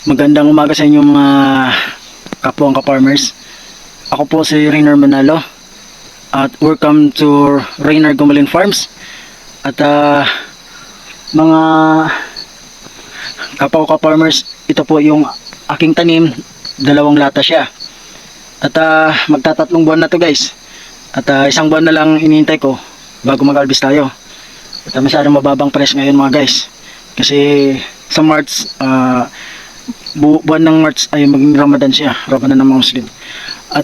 Magandang umaga sa inyo mga kapuang ka-farmers. Ako po si Rainer Manalo at welcome to Rainer Gumalin Farms. At mga kapwa ka-farmers, ito po yung aking tanim, 2 lata siya. At magtatatlong buwan na to guys. At 1 buwan na lang inihintay ko bago mag-harvest tayo. At masyadong mababang price ngayon mga guys. Kasi sa March, buwan ng March ay maging Ramadan siya, Ramadan ng mga Muslim. At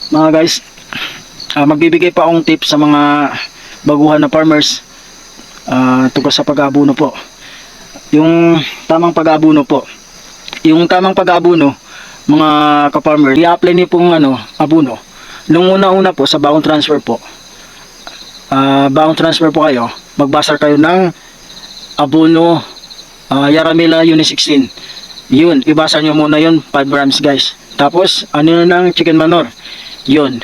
mga guys, magbibigay pa akong tips sa mga baguhan na farmers tungkol sa pag-aabuno po. Yung tamang pag-aabuno po. Yung tamang pag-aabuno, mga ka-farmer, i-apply niyo pong abuno. Nung una-una po sa bagong transfer po. Bagong transfer po kayo, magbasar kayo ng abuno Yaramila Unit 16. Yun, ibasa nyo muna yun, 5 grams guys. Tapos, ano ng chicken manure? Yun,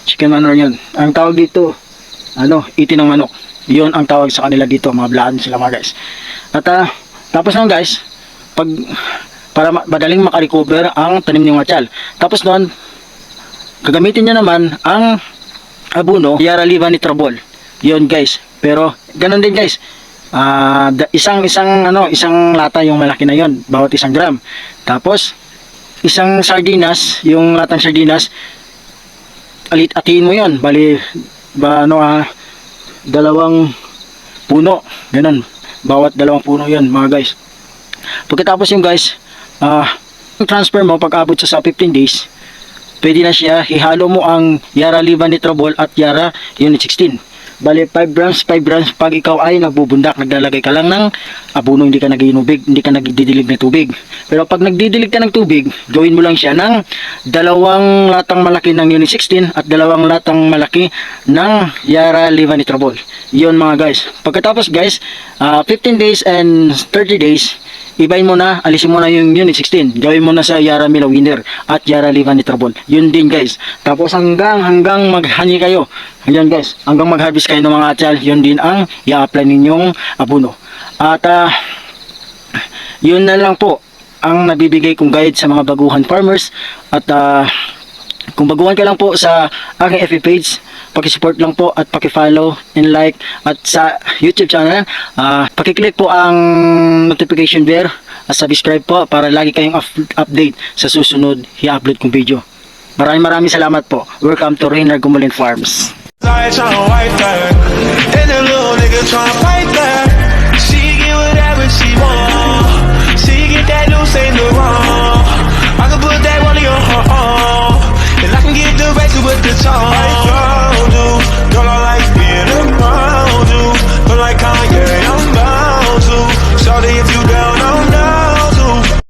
chicken manure yun. Ang tawag dito, iti ng manok. Yun ang tawag sa kanila dito, mga blaan sila mga guys. At tapos lang guys, para madaling makarecover ang tanim ng matyal. Tapos doon, gagamitin nyo naman ang abuno Yaraliva Nitrobol. Yun guys, pero ganun din guys. Isang lata yung malaki na yon, bawat 1 gram. Tapos isang sardinas, yung latang sardinas, atiin mo yon, bali 2 puno, ganun, bawat 2 puno yon mga guys. Pagkatapos yung guys, transfer mo pag abot sa 15 days, pwede na siya, ihalo mo ang Yaraliva Nitrobol at Yara Unit 16. Bali 5 grams pag ikaw ay nagbubundak, naglalagay ka lang ng abuno, hindi ka nagiinubig, hindi ka nagdidilig ng tubig. Pero pag nagdidilig ka ng tubig, gawin mo lang siya ng 2 latang malaki ng Unit 16 at 2 latang malaki ng Yaraliva Nitrobol. Yun mga guys. Pagkatapos guys, 15 days and 30 days, ibahin mo na, alisin mo na yung Unit 16. Gawin mo na sa Yaramila Winner at Yaraliva Nitrobol. Yun din guys. Tapos hanggang maghani kayo. Ayan guys, hanggang mag-harvest kayo ng mga atyal, yun din ang i-apply ninyong abuno. At yun na lang po ang nabibigay kong guide sa mga baguhan farmers. At kung baguhan ka lang po sa aking FB page, paki-support lang po at paki-follow and like. At sa YouTube channel, paki-click po ang notification bell at subscribe po para lagi kayong update sa susunod i-upload kong video. Maraming salamat po. Welcome to Rainer Gumalin Farms. I tryna wipe that, and that little nigga tryna fight that. She get whatever she want. She get that new Saint Laurent. I can put that money on her arm, and I can get the rest with the tongue.